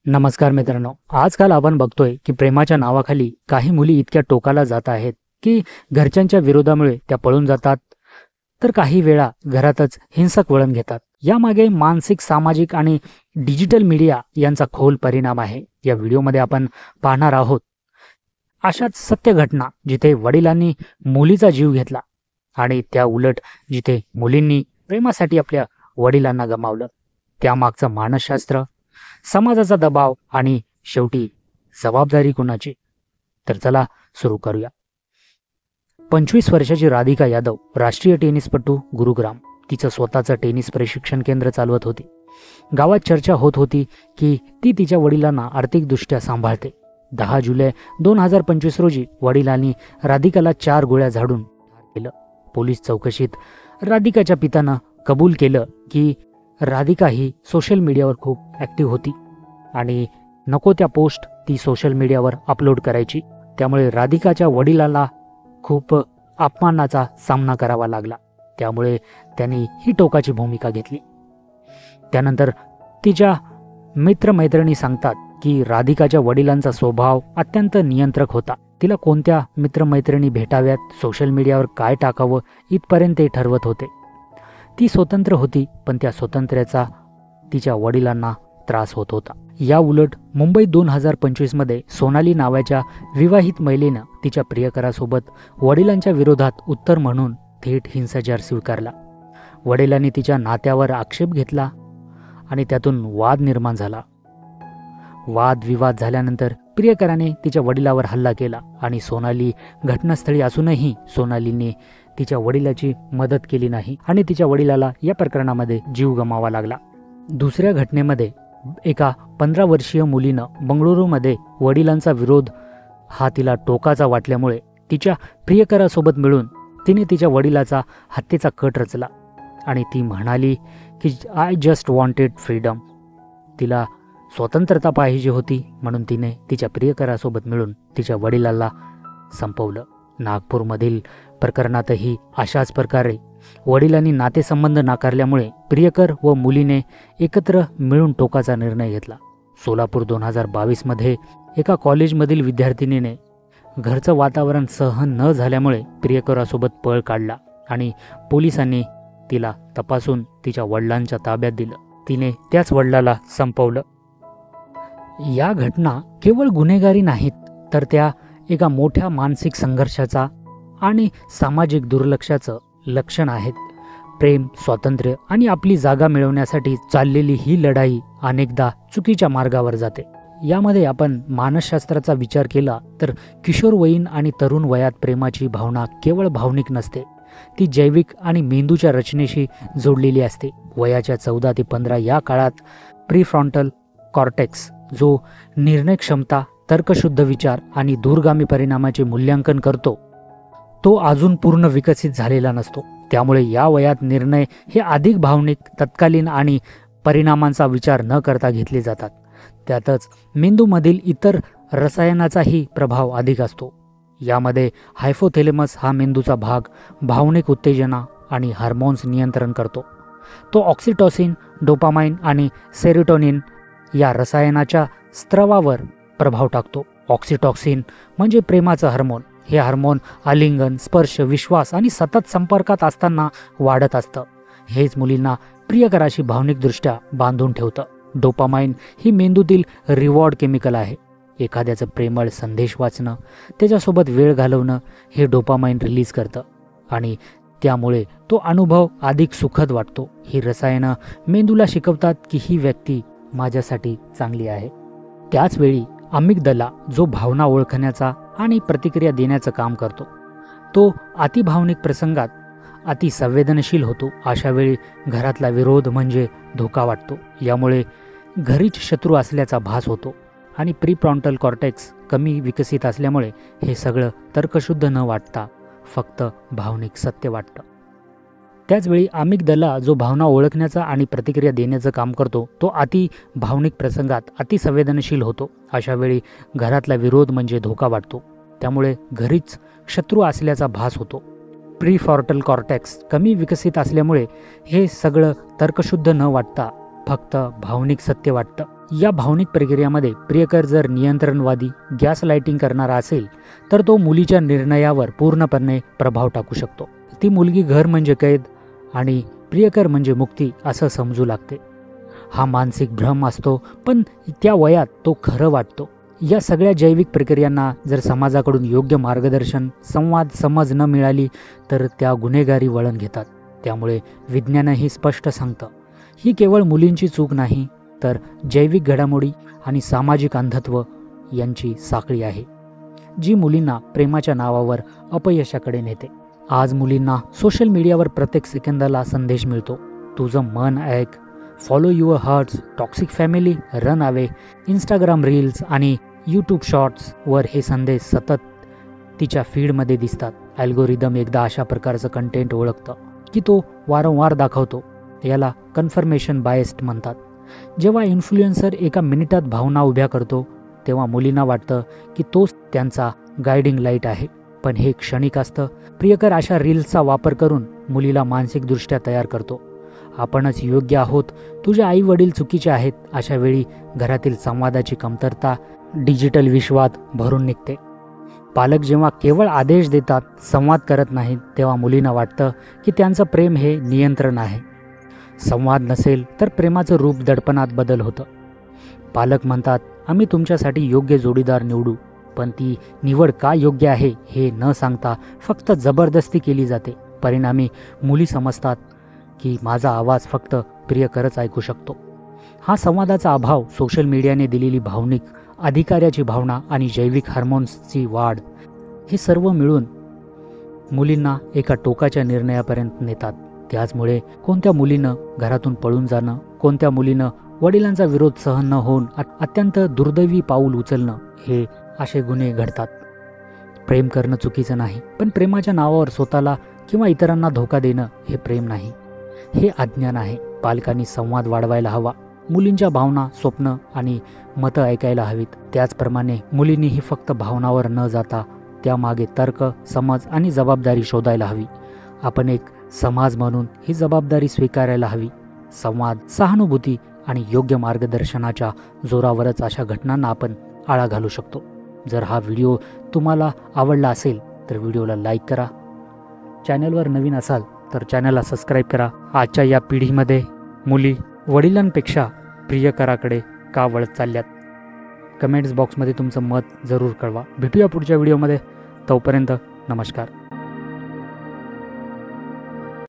नमस्कार मित्रांनो, आजकाल आपण बघतोय की प्रेमाच्या नावाखाली काही मुली इतक्या टोकाला जात आहेत की घरच्यांच्या विरोधामुळे त्या पळून जातात, तर काही वेळा घरातच हिंसक वळण घेतात. यामागे मानसिक, सामाजिक आणि डिजिटल मीडिया यांचा खोल परिणाम आहे. या व्हिडिओमध्ये आपण पाहणार आहोत अशाच सत्य घटना जिथे वडिलांनी मुलीचा जीव घेतला आणि त्या उलट जिथे मुलींनी प्रेमासाठी आपल्या वडिलांना गमावलं. त्यामागचं मानसशास्त्र, समाजाचा दबाव आणि शेवटी जबाबदारी कुणाची? तर चला सुरू करूया. 25 वर्षाची राधिका यादव राष्ट्रीय टेनिसपटू, गुरुग्राम. तिचं स्वतःचं टेनिस प्रशिक्षण केंद्र चालवत होती. गावात चर्चा होत होती की ती तिच्या वडिलांना आर्थिकदृष्ट्या सांभाळते. 10 जुलै 2025 रोजी वडिलांनी राधिकाला 4 गोळ्या झाडून ठार केलं. पोलीस चौकशीत राधिकाच्या पित्यानं कबूल केलं की राधिका ही सोशल मीडियावर खूप ॲक्टिव्ह होती आणि नको त्या पोस्ट ती सोशल मीडियावर अपलोड करायची. त्यामुळे राधिकाच्या वडिलांना खूप अपमानाचा सामना करावा लागला. त्यामुळे त्यांनी ही टोकाची भूमिका घेतली. त्यानंतर तिच्या मित्रमैत्रिणी सांगतात की राधिकाच्या वडिलांचा स्वभाव अत्यंत नियंत्रक होता. तिला कोणत्या मित्रमैत्रिणी भेटाव्यात, सोशल मीडियावर काय टाकावं इथपर्यंत ते ठरवत होते. ती स्वतंत्र होती, पण त्या स्वातंत्र्याचा तिच्या वडिलांना त्रास होत होता. या उलट मुंबईत 2025 मध्ये सोनाली नावाच्या विवाहित महिलेनं तिच्या प्रियकरासोबत वडिलांच्या विरोधात उत्तर म्हणून थेट हिंसाचार स्वीकारला. वडिलांनी तिच्या नात्यावर आक्षेप घेतला आणि त्यातून वाद निर्माण झाला. वादविवाद झाल्यानंतर प्रियकराने तिच्या वडिलावर हल्ला केला आणि सोनाली घटनास्थळी असूनही सोनालीने तिच्या वडिलाची मदत केली नाही आणि तिच्या वडिलाला या प्रकरणामध्ये जीव गमावा लागला. दुसऱ्या घटनेमध्ये एका 15 वर्षीय मुलीनं बंगळुरूमध्ये वडिलांचा विरोध हा तिला टोकाचा वाटल्यामुळे तिच्या प्रियकरासोबत मिळून तिने तिच्या वडिलाचा हत्येचा कट रचला आणि ती म्हणाली की आय जस्ट वॉन्टेड फ्रीडम. तिला स्वतंत्रता पाहिजे होती, म्हणून तिने तिच्या प्रियकरासोबत मिळून तिच्या वडिलाला संपवलं. नागपूरमधील प्रकरणातही अशाच प्रकारे वडिलांनी नातेसंबंध नाकारल्यामुळे प्रियकर व मुलीने एकत्र मिळून टोकाचा निर्णय घेतला. सोलापूर 2022 मध्ये एका कॉलेजमधील विद्यार्थिनीने घरचं वातावरण सहन न झाल्यामुळे प्रियकरासोबत पळ काढला आणि पोलिसांनी तिला तपासून तिच्या वडिलांच्या ताब्यात दिलं. तिने त्याच वडिलाला संपवलं. या घटना केवळ गुन्हेगारी नाहीत, तर त्या एका मोठ्या मानसिक संघर्षाचा आणि सामाजिक दुर्लक्षाचं लक्षण आहेत. प्रेम, स्वातंत्र्य आणि आपली जागा मिळवण्यासाठी चाललेली ही लढाई अनेकदा चुकीच्या मार्गावर जाते. यामध्ये आपण मानसशास्त्राचा विचार केला तर किशोरवयीन आणि तरुण वयात प्रेमाची भावना केवळ भावनिक नसते, ती जैविक आणि मेंदूच्या रचनेशी जोडलेली असते. वयाच्या 14 ते 15 या काळात प्रीफ्रंटल कॉर्टेक्स, जो निर्णय क्षमता, तर्कशुद्ध विचार आणि दूरगामी परिणामाचे मूल्यांकन करतो, तो अजून पूर्ण विकसित झालेला नसतो. त्यामुळे या वयात निर्णय हे अधिक भावनिक, तत्कालीन आणि परिणामांचा विचार न करता घेतले जातात. त्यातच मेंदूमधील इतर रसायनाचाही प्रभाव अधिक असतो. यामध्ये हायपोथॅलेमस हा मेंदूचा भाग भावनिक उत्तेजना आणि हार्मोन्स नियंत्रण करतो. तो ऑक्सिटोसिन, डोपामाइन आणि सेरोटोनिन या रसायनाच्या स्त्रावावर प्रभाव टाकतो. ऑक्सिटॉक्सिन म्हणजे प्रेमाचं हार्मोन. हे हार्मोन आलिंगन, स्पर्श, विश्वास आणि सतत संपर्कात असताना वाढत असतं. हेच मुलींना प्रियकराशी भावनिकदृष्ट्या बांधून ठेवतं. डोपामाइन ही मेंदूतील रिवॉर्ड केमिकल आहे. एखाद्याचं प्रेमळ संदेश वाचणं, त्याच्यासोबत वेळ घालवणं हे डोपामाइन रिलीज करतं आणि त्यामुळे तो अनुभव अधिक सुखद वाटतो. ही रसायनं मेंदूला शिकवतात की ही व्यक्ती माझ्यासाठी चांगली आहे. त्याचवेळी अमिगदला, जो भावना ओळखण्याचा आणि प्रतिक्रिया देण्याचं काम करतो, तो अतिभावनिक प्रसंगात अतिसंवेदनशील होतो. अशा वेळी घरातला विरोध म्हणजे धोका वाटतो. यामुळे घरीच शत्रू असल्याचा भास होतो आणि प्रीफ्रंटल कॉर्टेक्स कमी विकसित असल्यामुळे हे सगळं तर्कशुद्ध न वाटता फक्त भावनिक सत्य वाटतं. त्याचवेळी अमिगदला, जो भावना ओळखण्याचा आणि प्रतिक्रिया देण्याचं काम करतो, तो अति भावनिक प्रसंगात अतिसंवेदनशील होतो. अशा वेळी घरातला विरोध म्हणजे धोका वाटतो. त्यामुळे घरीच शत्रू असल्याचा भास होतो. प्रीफ्रंटल कॉर्टेक्स कमी विकसित असल्यामुळे हे सगळं तर्कशुद्ध न वाटता फक्त भावनिक सत्य वाटतं. या भावनिक प्रक्रियेमध्ये प्रियकर जर नियंत्रणवादी गॅस लाइटिंग करणारा असेल तर तो मुलीच्या निर्णयावर पूर्णपणे प्रभाव टाकू शकतो. ती मुलगी घर म्हणजे कैद आणि प्रियकर म्हणजे मुक्ती असं समजू लागते. हा मानसिक भ्रम असतो, पण त्या वयात तो खरं वाटतो. या सगळ्या जैविक प्रक्रियांना जर समाजाकडून योग्य मार्गदर्शन, संवाद, समज न मिळाली तर त्या गुन्हेगारी वळण घेतात. त्यामुळे विज्ञानही स्पष्ट सांगतं, ही केवळ मुलींची चूक नाही तर जैविक घडामोडी आणि सामाजिक अंधत्व यांची साखळी आहे, जी मुलींना प्रेमाच्या नावावर अपयशाकडे नेते. आज मुलींना सोशल मीडियावर प्रत्येक सेकंदाला संदेश मिळतो, तुझं मन ऐक, follow your hearts, toxic family, run away. Instagram reels आणि यूट्यूब शॉर्ट्सवर हे संदेश सतत तिच्या फीडमध्ये दिसतात. अल्गोरिदम एकदा अशा प्रकारचं कंटेंट ओळखतं की तो वारंवार दाखवतो. याला कन्फर्मेशन बायस्ड म्हणतात. जेव्हा इन्फ्लुएन्सर एका मिनिटात भावना उभ्या करतो तेव्हा मुलींना वाटतं की तोच त्यांचा गायडिंग लाईट आहे, पण हे क्षणिक असतं. प्रियकर अशा रील्सचा वापर करून मुलीला मानसिकदृष्ट्या तयार करतो. आपणच योग्य आहोत, तुझे आई वडील चुकीचे आहेत. अशा वेळी घरातील संवादाची कमतरता डिजिटल विश्वात भरून निघते. पालक जेव्हा केवळ आदेश देतात, संवाद करत नाहीत, तेव्हा मुलींना वाटतं की त्यांचं प्रेम हे नियंत्रण आहे. संवाद नसेल तर प्रेमाचं रूप दडपणात बदल होतं. पालक म्हणतात, आम्ही तुमच्यासाठी योग्य जोडीदार निवडू, पण ती निवड का योग्य आहे हे न सांगता फक्त जबरदस्ती केली जाते. परिणामी मुली समजतात की माझा आवाज फक्त प्रियकरच ऐकू शकतो. हा संवादाचा अभाव, सोशल मीडियाने दिलेली भावनिक अधिकाऱ्याची भावना आणि जैविक हार्मोन्सची वाढ, हे सर्व मिळून मुलींना एका टोकाच्या निर्णयापर्यंत नेतात. त्याचमुळे कोणत्या मुलीनं घरातून पळून जाणं, कोणत्या मुलीनं वडिलांचा विरोध सहन न होऊन अत्यंत दुर्दैवी पाऊल उचलणं, हे असे गुन्हे घडतात. प्रेम करणं चुकीचं नाही, पण प्रेमाच्या नावावर स्वतःला किंवा इतरांना धोका देणं हे प्रेम नाही, हे अज्ञान आहे. पालकांनी संवाद वाढवायला हवा, मुलींच्या भावना, स्वप्न आणि मतं ऐकायला हवीत. त्याचप्रमाणे मुलींनीही फक्त भावनावर न जाता त्यामागे तर्क, समज आणि जबाबदारी शोधायला हवी. आपण एक समाज म्हणून ही जबाबदारी स्वीकारायला हवी. संवाद, सहानुभूती आणि योग्य मार्गदर्शनाच्या जोरावरच अशा घटनांना आपण आळा घालू शकतो. जर हा व्हिडिओ तुम्हाला आवडला असेल तर व्हिडिओला लाईक करा. चॅनलवर नवीन असाल तर चॅनलला सबस्क्राईब करा. आजच्या या पिढीमध्ये मुली वडिलांपेक्षा प्रियकराकडे का वळत चालल्यात? कमेंट्स बॉक्समध्ये तुमचं मत जरूर कळवा. भेटूया पुढच्या व्हिडिओमध्ये. तोपर्यंत नमस्कार.